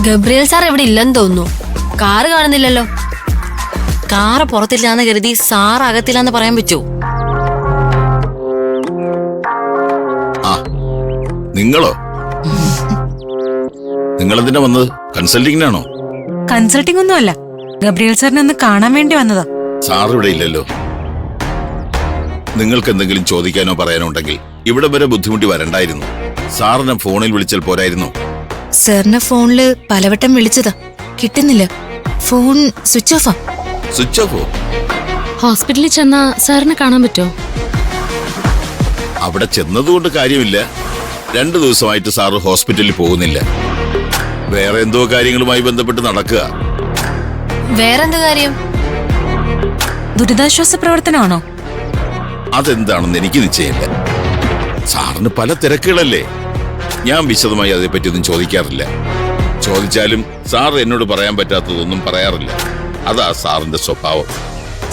Gabriel sir ഇവിടെ ഇല്ലെന്ന് തോന്നുന്നു. കാറ് കാണുന്നില്ലല്ലോ. കാറ് പുറത്തില്ലാന്ന് കരുതി സാർ അകത്തില്ലാന്ന് പറയാൻ പറ്റൂ? നിങ്ങളോ? നിങ്ങളെന്തിനാ വന്നത്? കൺസൾട്ടിങ്ങിനാണോ? കൺസൾട്ടിംഗ് ഒന്നുമല്ല, ഗബ്രിയേൽ സാറിനെ ഒന്ന് കാണാൻ വേണ്ടി വന്നതാ. സാർ ഇവിടെ ഇല്ലല്ലോ. നിങ്ങൾക്ക് എന്തെങ്കിലും ചോദിക്കാനോ പറയാനോ ഉണ്ടെങ്കിൽ ഇവിടെ വരെ ബുദ്ധിമുട്ടി വരണ്ടായിരുന്നു. സാറിനെ ഫോണിൽ വിളിച്ചാൽ പോരായിരുന്നു? സാറിനെ ഫോണില് പലവട്ടം വിളിച്ചതാ, കിട്ടുന്നില്ല. ഫോൺ സ്വിച്ച് ഓഫാ. സ്വിച്ച് ഓഫോ? ഹോസ്പിറ്റലിൽ ചെന്നാ സാറിനെ കാണാൻ പറ്റുമോ? അവിടെ ചെന്നതുകൊണ്ട് കാര്യമില്ല. 2 ദിവസമായിട്ട് സാറ് ഹോസ്പിറ്റലിൽ പോകുന്നില്ല. വേറെ എന്തോ കാര്യങ്ങളുമായി ബന്ധപ്പെട്ട് നടക്കുക. വേറെന്ത് കാര്യം? ദുരിതാശ്വാസ പ്രവർത്തനമാണോ? അതെന്താണെന്ന് എനിക്ക് നിശ്ചയമില്ല. സാറിന് പല തിരക്കുകളല്ലേ. ഞാൻ വിശദമായി അതേപ്പറ്റിയൊന്നും ചോദിക്കാറില്ല. ചോദിച്ചാലും സാർ എന്നോട് പറയാൻ പറ്റാത്തതൊന്നും പറയാറില്ല. അതാ സാറിന്റെ സ്വഭാവം.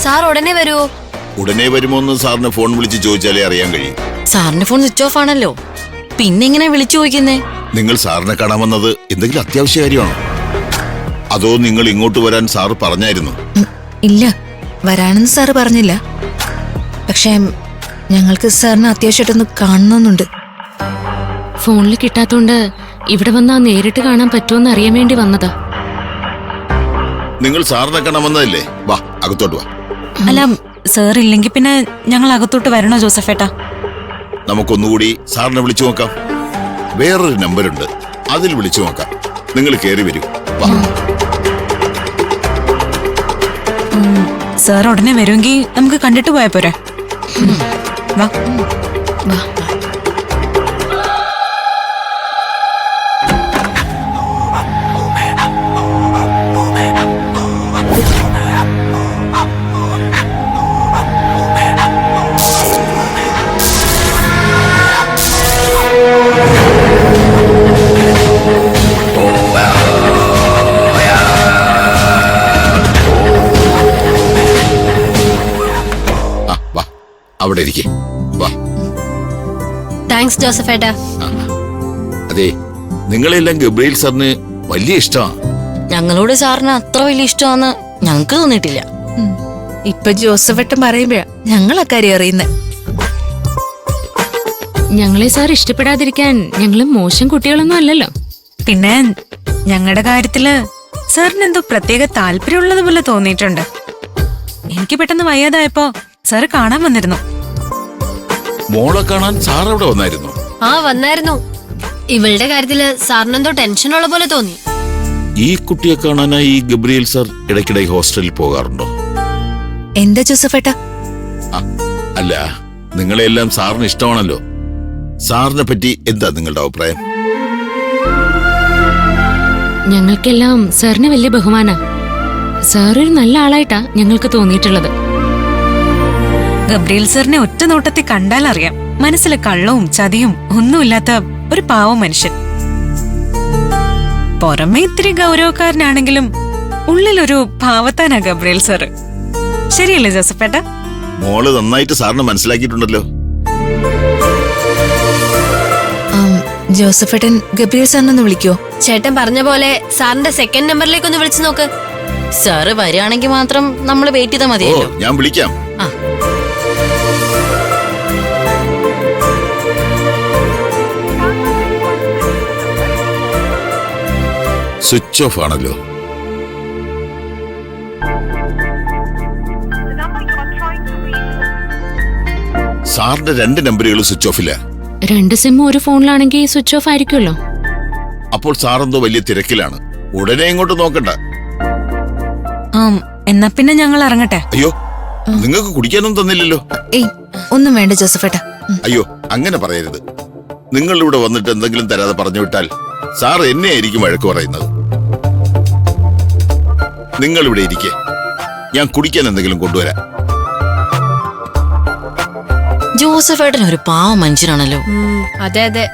സാർ ഉടനെ വരുമോ? ഉടനെ വരുമോ എന്ന് സാറിന് ഫോൺ വിളിച്ച് ചോദിച്ചാലേ അറിയാൻ കഴിയും. സാറിന്റെ ഫോൺ സ്വിച്ച് ഓഫ് ആണല്ലോ, പിന്നെ എങ്ങനെ വിളിച്ചു ചോദിക്കുന്നേ? നിങ്ങൾ സാറിനെ കാണാൻ വന്നത് എന്തെങ്കിലും അത്യാവശ്യ കാര്യമാണോ? അതോ നിങ്ങൾ ഇങ്ങോട്ട് വരാൻ സാറ് പറഞ്ഞായിരുന്നു? ഇല്ല, വരാനെന്ന് സാറ് പറഞ്ഞില്ല. പക്ഷേ ഞങ്ങൾക്ക് സാറിന് അത്യാവശ്യമായിട്ടൊന്ന് കാണണമെന്നുണ്ട്. ഫോണിൽ കിട്ടാത്തോണ്ട് ഇവിടെ വന്നാ നേരിട്ട് കാണാൻ പറ്റുമെന്ന് അറിയാൻ വേണ്ടി വന്നതാ. നിങ്ങൾ സാറിനെ കാണാൻ വന്നതല്ലേ? വാ, അകത്തോട്ട് വാ. അല്ല, സാർ ഇല്ലെങ്കിൽ പിന്നെ ഞങ്ങൾ അകത്തോട്ട് വരണോ ജോസഫേട്ടാ? നമുക്കൊന്നുകൂടി സാറിനെ വിളിച്ചു നോക്കാം. വേറൊരു നമ്പറുണ്ട്, അതിൽ വിളിച്ചു നോക്കാം. നിങ്ങൾ കയറി വരൂ. വാ. സാർ ഉടനെ വരുമെങ്കിൽ നമുക്ക് കണ്ടിട്ട് പോയാ പോരെ? വാ. അവിടെ ഇരിക്കേ. വാ. താങ്ക്സ് ജോസഫേട്ടാ. അതെ, നിങ്ങളെല്ലാം ഗബ്രിയേൽ സാറിന് വലിയ ഇഷ്ടമാണ്. ഞങ്ങളോട് സാറിന് അത്ര വലിയ ഇഷ്ടമാണെന്ന് ഞങ്ങൾക്ക് തോന്നിയിട്ടില്ല. ഇപ്പൊ ജോസഫേട്ടൻ പറയുമ്പോഴാ ഞങ്ങൾ അക്കാര്യം അറിയുന്നത്. ഞങ്ങളെ സാർ ഇഷ്ടപ്പെടാതിരിക്കാൻ ഞങ്ങളും മോശം കുട്ടികളൊന്നും അല്ലല്ലോ. പിന്നെ ഞങ്ങളുടെ കാര്യത്തില് സാറിന് എന്തോ പ്രത്യേക താല്പര്യമുള്ളത് പോലെ തോന്നിയിട്ടുണ്ട്. എനിക്ക് പെട്ടെന്ന് വയ്യാതായപ്പോ സാറ് കാണാൻ വന്നിരുന്നു. മോളെ കാണാൻ സാർ അവിടെ വന്നായിരുന്നു? വന്നായിരുന്നു. ഇവളുടെ കാര്യത്തില് സാറിനെന്തോ ടെൻഷനുള്ള പോലെ തോന്നി. ഈ കുട്ടിയെ കാണാനായി ഈ ഗബ്രിയേൽ സാർ ഇടയ്ക്കിടെ ഹോസ്റ്റലിൽ പോകാറുണ്ടോ? എന്താ ജോസഫേട്ടാ? അല്ല, നിങ്ങളെല്ലാം സാറിന് ഇഷ്ടമാണല്ലോ. സാറിനെ പറ്റി എന്താ നിങ്ങളുടെ അഭിപ്രായം? ഞങ്ങൾക്കെല്ലാം സാറിന് വലിയ ബഹുമാനാ. സാർ ഒരു നല്ല ആളായിട്ടാ ഞങ്ങൾക്ക് തോന്നിയിട്ടുള്ളത്. ഗബ്രിയേൽ സാറിനെ ഒറ്റ നോട്ടത്തിൽ കണ്ടാൽ അറിയാം, മനസ്സിലെ കള്ളവും ചതിയും ഒന്നുമില്ലാത്ത ഒരു പാവം മനുഷ്യൻ. പുറമെ ഇത്തിരി ഗൗരവക്കാരനാണെങ്കിലും ഉള്ളിലൊരു പാവത്താനാ ഗബ്രിയേൽ സാറ്. ശരിയല്ലേ ജോസഫേട്ട? മോള് നന്നായിട്ട് സാറിനെ മനസ്സിലാക്കിയിട്ടുണ്ടല്ലോ. ജോസഫേട്ടൻ ഗബ്രിയേൽ സാറിനൊന്ന് വിളിക്കോ? ചേട്ടൻ പറഞ്ഞ പോലെ സാറിന്റെ സെക്കൻഡ് നമ്പറിലേക്ക് ഒന്ന് വിളിച്ചു നോക്ക്. സാറ് വരികയാണെങ്കിൽ മാത്രം നമ്മൾ വെയിറ്റ് ചെയ്താൽ മതിയല്ലോ. ഞാൻ വിളിക്കാം. സ്വിച്ച് ഓഫ് ആണല്ലോ. സാറിന്റെ 2 നമ്പറുകൾ സ്വിച്ച് ഓഫില്ല. 2 സിമ്മും ഒരു ഫോണിലാണെങ്കിൽ സ്വിച്ച് ഓഫ് ആയിരിക്കുമല്ലോ. അപ്പോൾ സാറെന്തോ വലിയ തിരക്കിലാണ്. ഉടനെ ഇങ്ങോട്ട് നോക്കണ്ട. എന്നാ പിന്നെ ഞങ്ങൾ ഇറങ്ങട്ടെ. അയ്യോ, നിങ്ങൾക്ക് കുടിക്കാനൊന്നും തന്നില്ലല്ലോ. ഏയ്, ഒന്നും വേണ്ട ജോസഫേട്ടാ. അയ്യോ, അങ്ങനെ പറയരുത്. നിങ്ങൾ ഇവിടെ വന്നിട്ട് എന്തെങ്കിലും തരാതെ പറഞ്ഞു വിട്ടാൽ സാർ എന്നെ ആയിരിക്കും വഴക്ക് പറയുന്നത്. നിങ്ങൾ ഇവിടെ ഇരിക്കേ, ഞാൻ കുടിക്കാൻ എന്തെങ്കിലും കൊണ്ടുവരാം. ജോസഫേട്ടൻ ഒരു പാവം മനുഷ്യനാണല്ലോ. അതെ അതെ.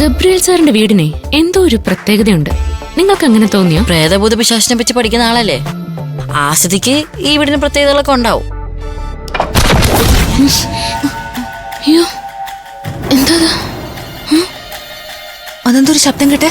ഗബ്രിയേൽ സാറിന്റെ വീടിനെ എന്തോ ഒരു പ്രത്യേകതയുണ്ട്. നിങ്ങൾക്ക് അങ്ങനെ തോന്നിയോ? പ്രേതഭൂത പിശാചിനെ പറ്റി പഠിക്കുന്ന ആളല്ലേ, ആ സ്ഥിതിക്ക് ഈ വീടിന് പ്രത്യേകതകളൊക്കെ ഉണ്ടാവും. അയ്യോ, എന്താ അവിടുന്ന് എന്തൊരു ശബ്ദം കേട്ടെ?